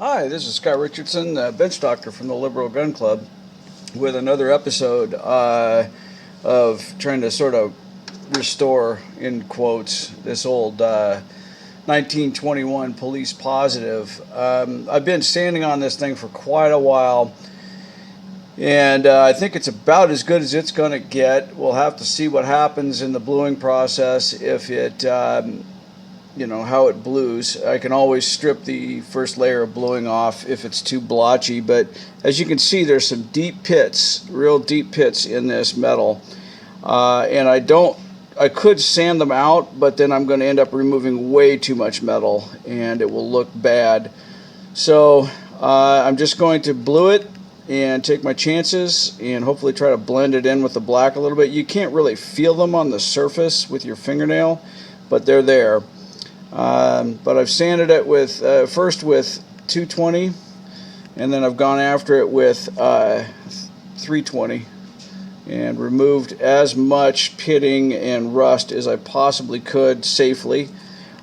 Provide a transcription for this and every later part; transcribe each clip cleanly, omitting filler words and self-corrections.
Hi, this is Scott Richardson, bench doctor from the Liberal Gun Club, with another episode of trying to sort of restore, in quotes, this old 1921 police positive. I've been standing on this thing for quite a while, and I think it's about as good as it's going to get. We'll have to see what happens in the bluing process, if it how it blues. I can always strip the first layer of bluing off if it's too blotchy, but as you can see, there's some deep pits, real deep pits in this metal, and I could sand them out, but then I'm going to end up removing way too much metal and it will look bad. So I'm just going to blue it and take my chances and hopefully try to blend it in with the black a little bit. You can't really feel them on the surface with your fingernail, but they're there. But I've sanded it with first with 220, and then I've gone after it with 320 and removed as much pitting and rust as I possibly could safely.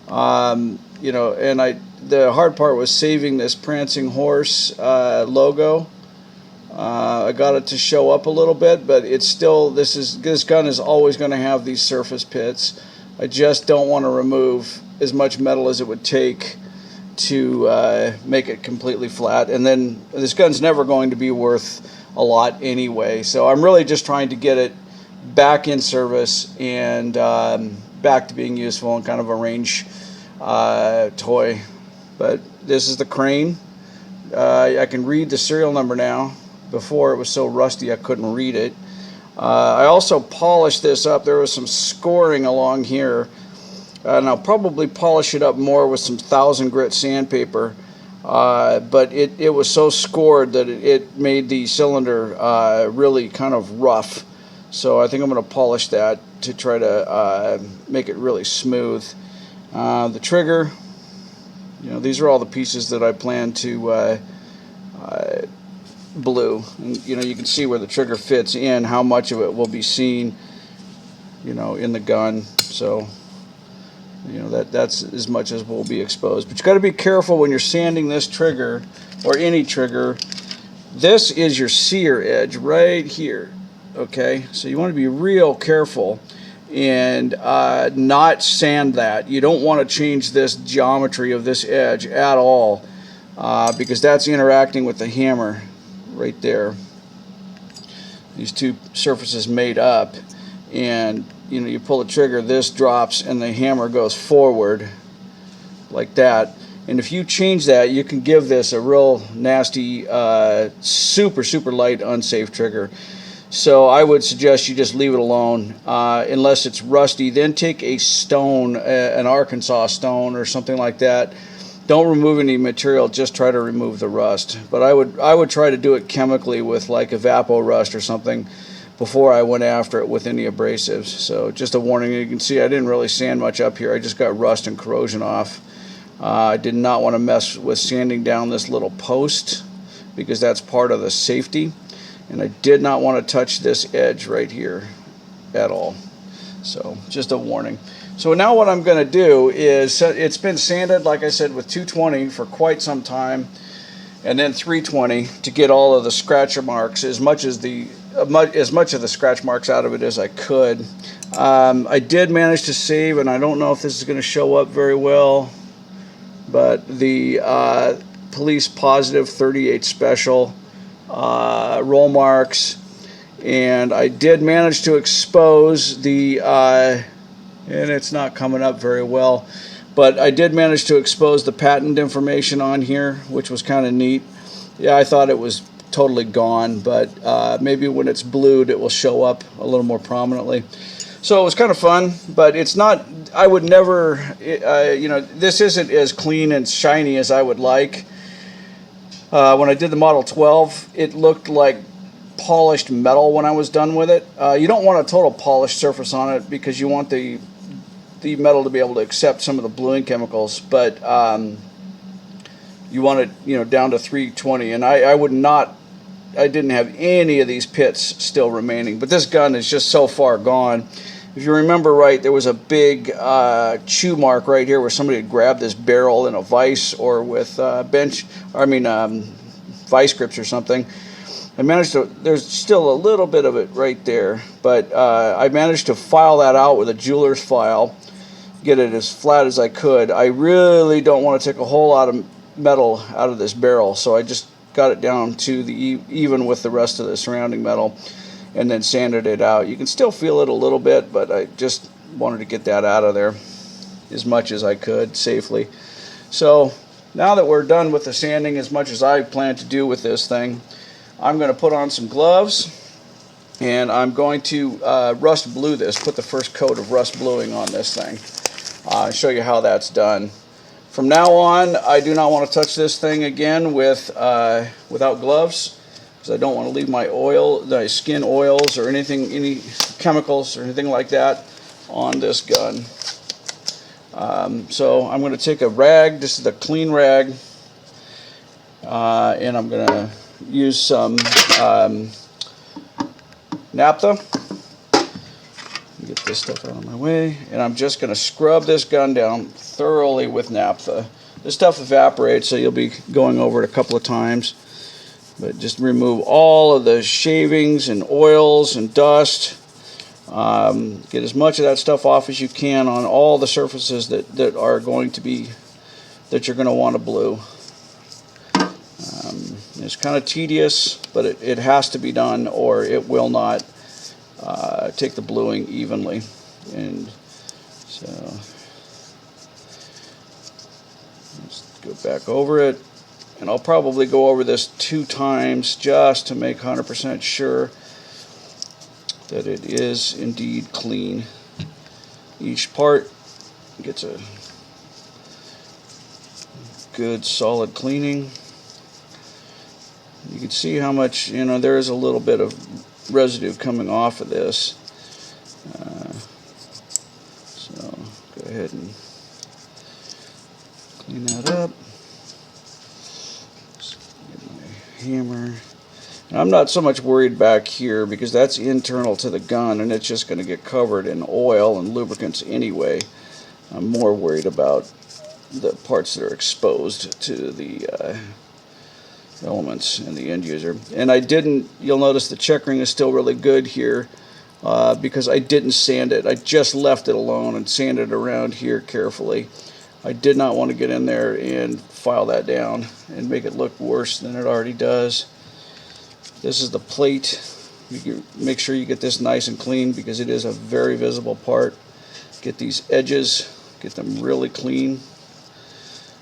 And the hard part was saving this prancing horse logo. I got it to show up a little bit, but it's still, this gun is always going to have these surface pits. I just don't want to remove as much metal as it would take to make it completely flat, and then this gun's never going to be worth a lot anyway, so I'm really just trying to get it back in service and back to being useful and kind of a range toy. But this is the crane. I can read the serial number now. Before, it was so rusty I couldn't read it. I also polished this up. There was some scoring along here, and I'll probably polish it up more with some 1000 grit sandpaper, but it was so scored that it made the cylinder really kind of rough. So I think I'm going to polish that to try to make it really smooth. The trigger, these are all the pieces that I plan to blue, and you can see where the trigger fits in, how much of it will be seen in the gun. So that's as much as will be exposed. But you got to be careful when you're sanding this trigger or any trigger. This is your sear edge right here, okay? So you want to be real careful and not sand that. You don't want to change this geometry of this edge at all, because that's interacting with the hammer right there. These two surfaces made up, and you pull the trigger, this drops and the hammer goes forward like that. And if you change that, you can give this a real nasty, super light, unsafe trigger. So I would suggest you just leave it alone, unless it's rusty. Then take a stone, an Arkansas stone or something like that. Don't remove any material, just try to remove the rust. But I would try to do it chemically with like Evapo Rust or something before I went after it with any abrasives. So just a warning. You can see I didn't really sand much up here. I just got rust and corrosion off. I did not want to mess with sanding down this little post, because that's part of the safety. And I did not want to touch this edge right here at all. So just a warning. So now what I'm going to do is, it's been sanded, like I said, with 220 for quite some time, and then 320 to get all of the scratcher marks, as much of the scratch marks out of it as I could. I did manage to save, and I don't know if this is going to show up very well, but the police positive 38 special roll marks, and I did manage to expose the and it's not coming up very well, but I did manage to expose the patent information on here, which was kind of neat. Yeah, I thought it was totally gone, but maybe when it's blued it will show up a little more prominently. So it was kind of fun, but it's not, I would never, this isn't as clean and shiny as I would like. When I did the Model 12, it looked like polished metal when I was done with it. You don't want a total polished surface on it, because you want the metal to be able to accept some of the bluing chemicals, but you want it down to 320, and I didn't have any of these pits still remaining. But this gun is just so far gone. if you remember right, there was a big chew mark right here where somebody had grabbed this barrel in a vise or with vice grips or something. I managed to, there's still a little bit of it right there, but I managed to file that out with a jeweler's file, get it as flat as I could. I really don't want to take a whole lot of metal out of this barrel, so I just got it down to the even with the rest of the surrounding metal and then sanded it out. You can still feel it a little bit, but I just wanted to get that out of there as much as I could safely. So now that we're done with the sanding as much as I plan to do with this thing, I'm going to put on some gloves and I'm going to rust blue this, put the first coat of rust bluing on this thing. Show you how that's done. From now on, I do not want to touch this thing again without gloves, because I don't want to leave my skin oils or anything, any chemicals or anything like that on this gun. So I'm going to take a rag. This is a clean rag, and I'm going to use some naphtha. Get this stuff out of my way, and I'm just going to scrub this gun down thoroughly with naphtha. This stuff evaporates, so you'll be going over it a couple of times, but just remove all of the shavings and oils and dust. Get as much of that stuff off as you can on all the surfaces that are going to be, that you're going to want to blue. It's kind of tedious, but it has to be done or it will not take the bluing evenly. And so let's go back over it, and I'll probably go over this 2 times just to make 100% sure that it is indeed clean. Each part gets a good solid cleaning. You can see how much, there is a little bit of residue coming off of this. So go ahead and clean that up. Just get my hammer. And I'm not so much worried back here because that's internal to the gun and it's just going to get covered in oil and lubricants anyway. I'm more worried about the parts that are exposed to the elements and the end user. And you'll notice the checkering is still really good here because I didn't sand it. I just left it alone and sanded around here carefully. I did not want to get in there and file that down and make it look worse than it already does. This is the plate. You can make sure you get this nice and clean because it is a very visible part. Get these edges, get them really clean.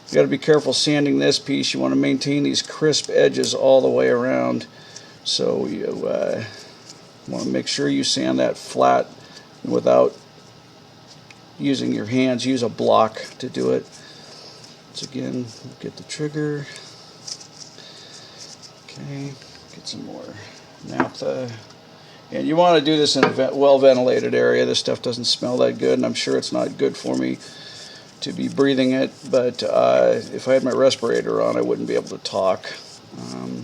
You got to be careful sanding this piece. You want to maintain these crisp edges all the way around. So you want to make sure you sand that flat without using your hands. Use a block to do it. Once again, get the trigger. Okay, get some more naphtha. And you want to do this in a well-ventilated area. This stuff doesn't smell that good, and I'm sure it's not good for me to be breathing it, but if I had my respirator on, I wouldn't be able to talk. So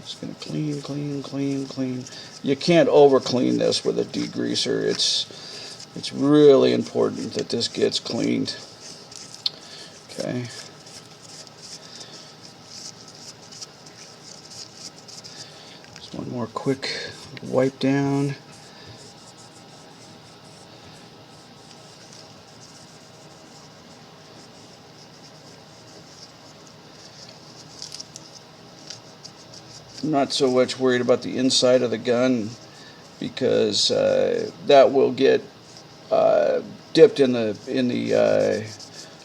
just going to clean. You can't over clean this with a degreaser. It's really important that this gets cleaned. Okay. Just one more quick wipe down. I'm not so much worried about the inside of the gun because that will get dipped in the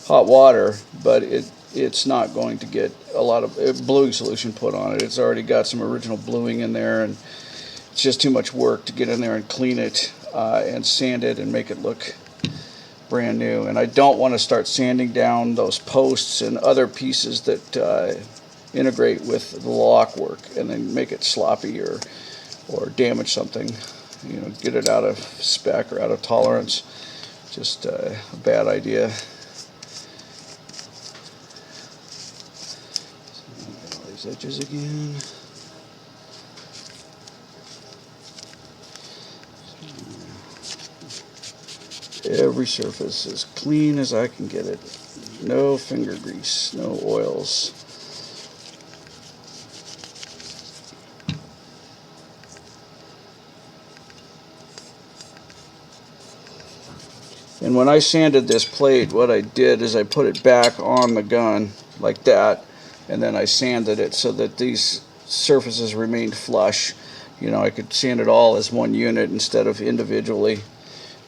hot water, but it's not going to get a lot of bluing solution put on it. It's already got some original bluing in there, and it's just too much work to get in there and clean it and sand it and make it look brand new. And I don't want to start sanding down those posts and other pieces that integrate with the lock work and then make it sloppy or damage something, get it out of spec or out of tolerance. Just a bad idea. So all these edges again. every surface as clean as I can get it. No finger grease, no oils. And when I sanded this plate, what I did is I put it back on the gun like that, and then I sanded it so that these surfaces remained flush. You know, I could sand it all as one unit instead of individually.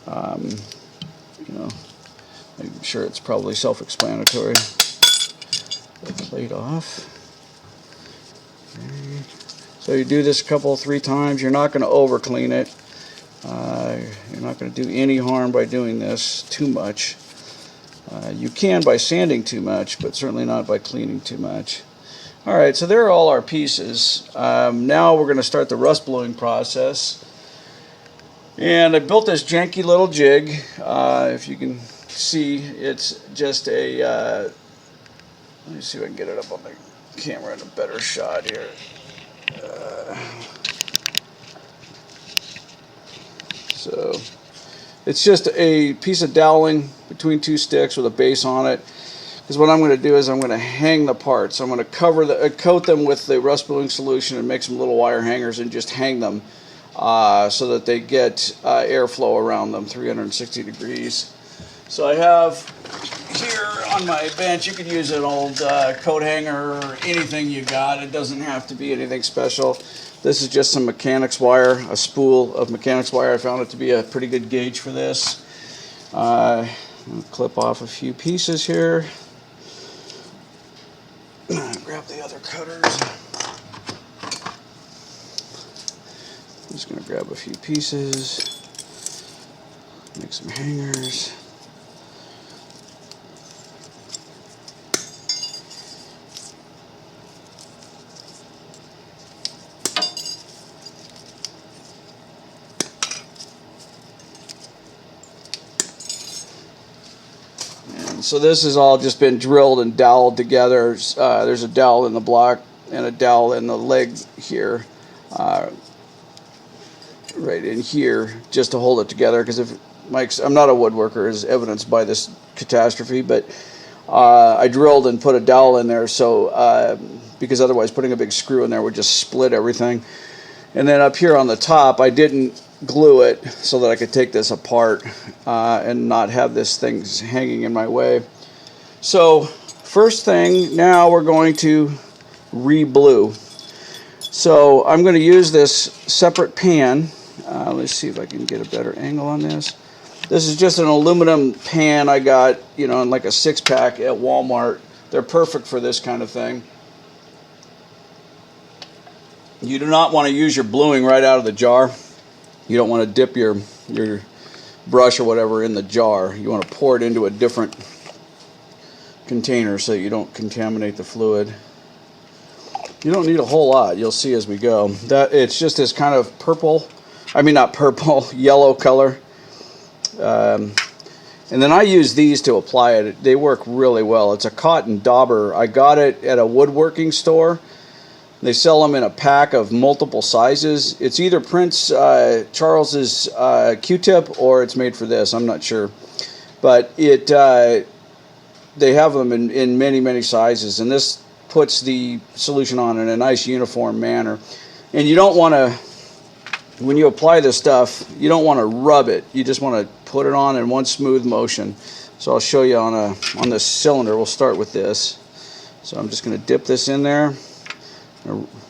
You know, I'm sure it's probably self-explanatory. The plate off. Okay. So you do this a couple, 3 times. You're not going to over clean it. You're not going to do any harm by doing this too much. You can by sanding too much, but certainly not by cleaning too much. Alright, so there are all our pieces. Now we're going to start the rust blowing process. And I built this janky little jig. If you can see, it's just a... let me see if I can get it up on the camera in a better shot here. So it's just a piece of doweling between 2 sticks with a base on it. Because what I'm going to do is I'm going to hang the parts. I'm going to coat them with the rust blowing solution and make some little wire hangers and just hang them so that they get airflow around them, 360 degrees. So I have here on my bench, you could use an old coat hanger or anything you got. It doesn't have to be anything special. This is just some mechanics wire, a spool of mechanics wire. I found it to be a pretty good gauge for this. I'll clip off a few pieces here. Grab the other cutters. I'm just going to grab a few pieces, make some hangers. So this has all just been drilled and doweled together. There's a dowel in the block and a dowel in the leg here, right in here, just to hold it together. Because I'm not a woodworker, as evidenced by this catastrophe, but I drilled and put a dowel in there, so because otherwise putting a big screw in there would just split everything. And then up here on the top, I didn't glue it so that I could take this apart and not have this thing hanging in my way. So first thing, now we're going to re-blue. So I'm going to use this separate pan. Let's see if I can get a better angle on this. This is just an aluminum pan I got, you know, in like a 6-pack at Walmart. They're perfect for this kind of thing. You do not want to use your bluing right out of the jar. You don't want to dip your brush or whatever in the jar. You want to pour it into a different container so you don't contaminate the fluid. You don't need a whole lot. You'll see as we go. It's just this kind of purple, I mean not purple, yellow color. And then I use these to apply it. They work really well. It's a cotton dauber. I got it at a woodworking store. They sell them in a pack of multiple sizes. It's either Prince Charles's Q-tip or it's made for this. I'm not sure. But they have them in many, many sizes. And this puts the solution on in a nice uniform manner. And you don't want to, when you apply this stuff, you don't want to rub it. You just want to put it on in one smooth motion. So I'll show you on this cylinder. We'll start with this. So I'm just going to dip this in there.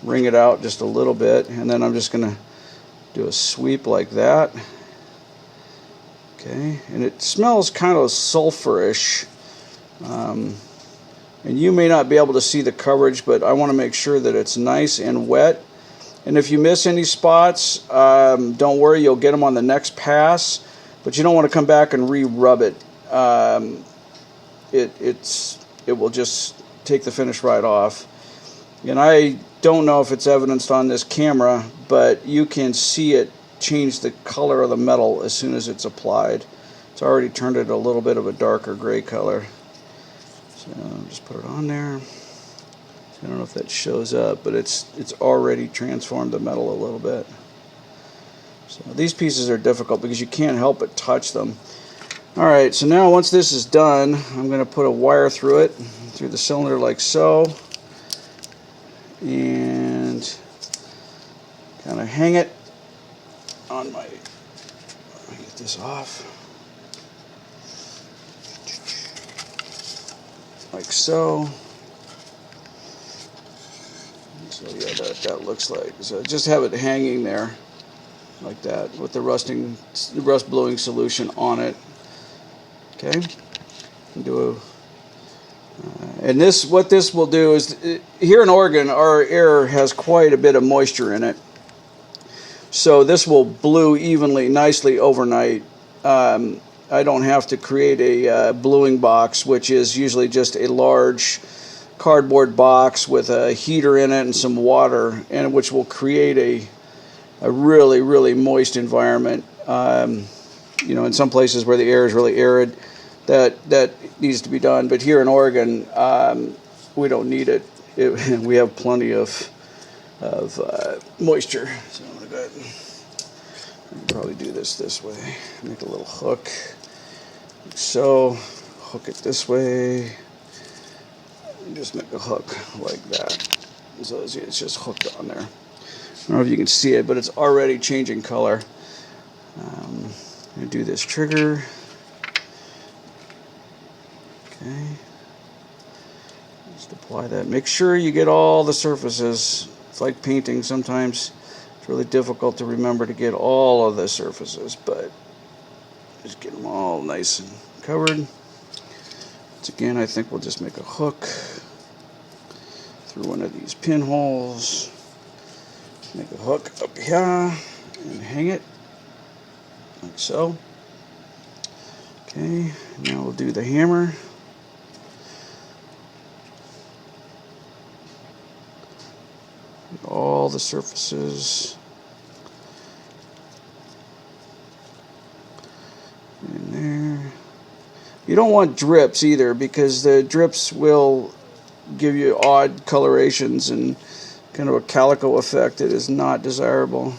Wring it out just a little bit, and then I'm just going to do a sweep like that. Okay, and it smells kind of sulfurish, and you may not be able to see the coverage, but I want to make sure that it's nice and wet. And if you miss any spots, don't worry, you'll get them on the next pass, but you don't want to come back and re-rub it. It will just take the finish right off. And I don't know if it's evidenced on this camera, but you can see it change the color of the metal as soon as it's applied. It's already turned it a little bit of a darker gray color. So just put it on there. I don't know if that shows up, but it's already transformed the metal a little bit. So these pieces are difficult because you can't help but touch them. Alright, so now once this is done, I'm going to put a wire through it, through the cylinder like so, and kind of hang it on my, let me get this off, like so. So yeah, that looks like, so just have it hanging there like that with the rust bluing solution on it. Okay, and what this will do is, here in Oregon our air has quite a bit of moisture in it, so this will blue evenly, nicely overnight. I don't have to create a bluing box, which is usually just a large cardboard box with a heater in it and some water, and which will create a really, really moist environment. You know, in some places where the air is really arid, that needs to be done. But here in Oregon, we don't need it. We have plenty of moisture. So I'm gonna go ahead and probably do this way. Make a little hook. Like so, hook it this way. And just make a hook like that. So it's just hooked on there. I don't know if you can see it, but it's already changing color. I'm going to do this trigger. Okay. Just apply that. Make sure you get all the surfaces. It's like painting. Sometimes it's really difficult to remember to get all of the surfaces, but just get them all nice and covered. Once again, I think we'll just make a hook through one of these pinholes. Make a hook up here and hang it like so. Okay, now we'll do the hammer. Get all the surfaces in there. You don't want drips either, because the drips will give you odd colorations and kind of a calico effect that is not desirable.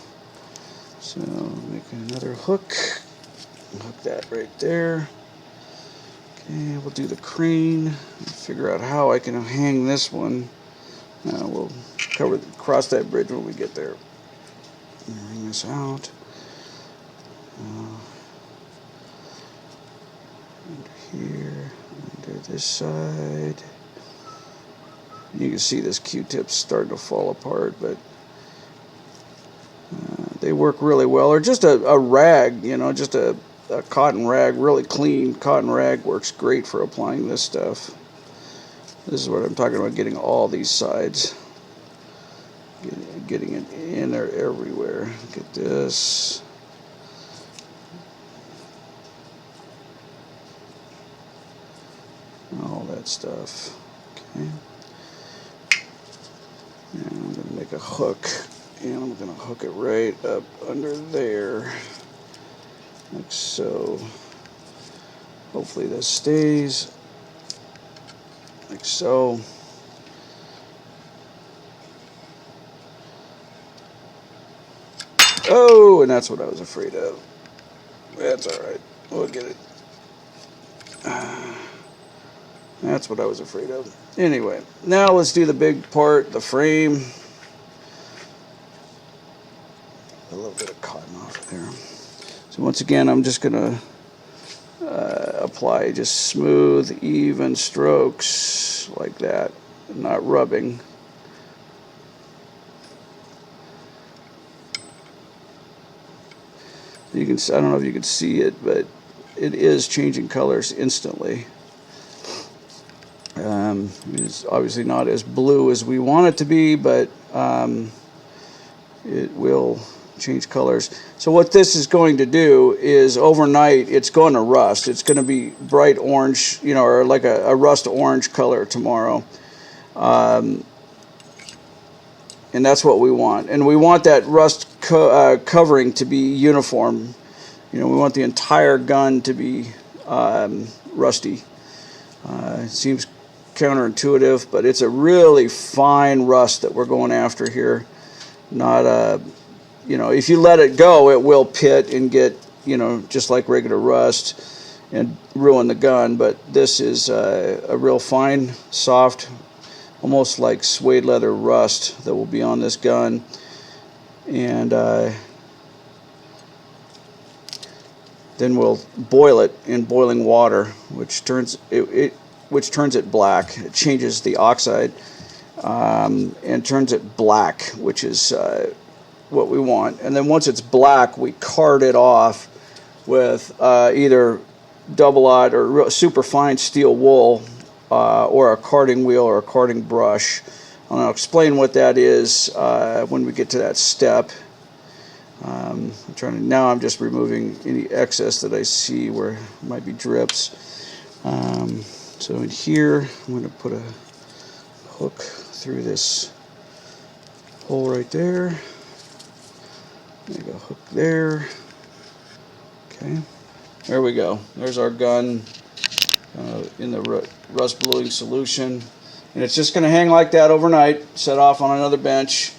So make another hook. Hook that right there. Okay, we'll do the crane. Figure out how I can hang this one. We'll cross that bridge when we get there. Bring this out. Under here, under this side. You can see this Q-tip's starting to fall apart, but they work really well. Or just a rag, you know, just a cotton rag, really clean cotton rag works great for applying this stuff. This is what I'm talking about, getting all these sides. Getting it in there everywhere. Look at this. All that stuff. Okay. And I'm going to make a hook, and I'm going to hook it right up under there, like so. Hopefully this stays, like so. Oh, and that's what I was afraid of. That's all right. We'll get it. That's what I was afraid of. Anyway, now let's do the big part, the frame. A little bit of cotton off there. So once again, I'm just going to apply just smooth, even strokes like that, not rubbing. You can, I don't know if you can see it, but it is changing colors instantly. It's obviously not as blue as we want it to be, but it will change colors. So what this is going to do is overnight it's going to rust. It's going to be bright orange, you know, or like a rust orange color tomorrow. And that's what we want. And we want that rust covering to be uniform. You know, we want the entire gun to be rusty. It seems counterintuitive, but it's a really fine rust that we're going after here. Not a, you know, if you let it go, it will pit and get, you know, just like regular rust. and ruin the gun. But this is a real fine, soft, almost like suede leather rust that will be on this gun. And then we'll boil it in boiling water, which turns it black. It changes the oxide and turns it black, which is what we want. And then once it's black, we card it off with either double-aught or super fine steel wool, or a carding wheel or a carding brush. And I'll explain what that is when we get to that step. Now I'm just removing any excess that I see where it might be drips. So in here, I'm going to put a hook through this hole right there. Maybe a hook there. Okay, there we go. There's our gun in the rust bluing solution. And it's just going to hang like that overnight, set off on another bench.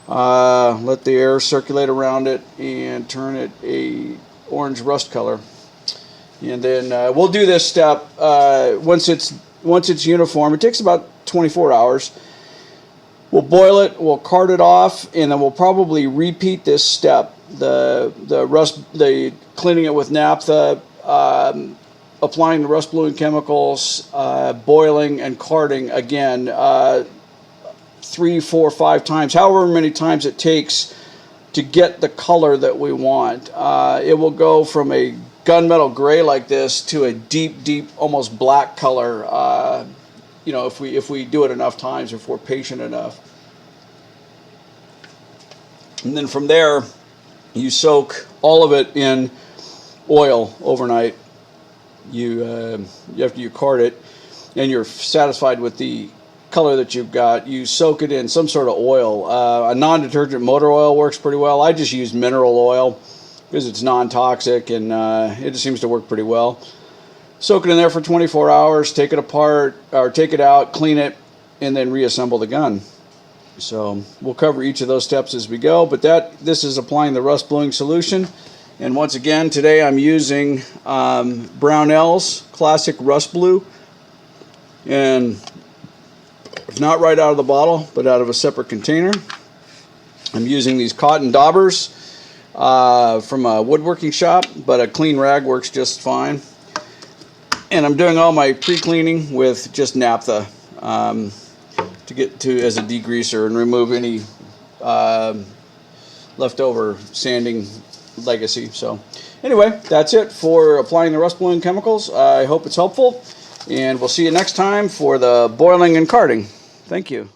Let the air circulate around it and turn it a orange rust color. And then we'll do this step once it's uniform. It takes about 24 hours. We'll boil it, we'll card it off, and then we'll probably repeat this step. The cleaning it with naphtha, applying the rust bluing chemicals, boiling and carding again 3, 4, 5 times, however many times it takes to get the color that we want. It will go from a gunmetal gray like this to a deep, almost black color. If we do it enough times, if we're patient enough. And then from there, you soak all of it in oil overnight. After you card it, and you're satisfied with the color that you've got, you soak it in some sort of oil. A non-detergent motor oil works pretty well. I just use mineral oil because it's non-toxic, and it just seems to work pretty well. Soak it in there for 24 hours, take it apart, or take it out, clean it, and then reassemble the gun. So we'll cover each of those steps as we go, but this is applying the rust bluing solution. And once again, today I'm using Brownell's Classic Rust Blue, and not right out of the bottle, but out of a separate container. I'm using these cotton daubers from a woodworking shop, but a clean rag works just fine. And I'm doing all my pre-cleaning with just naphtha to get to as a degreaser and remove any leftover sanding legacy. So anyway, that's it for applying the rust bluing chemicals. I hope it's helpful, and we'll see you next time for the boiling and carding. Thank you.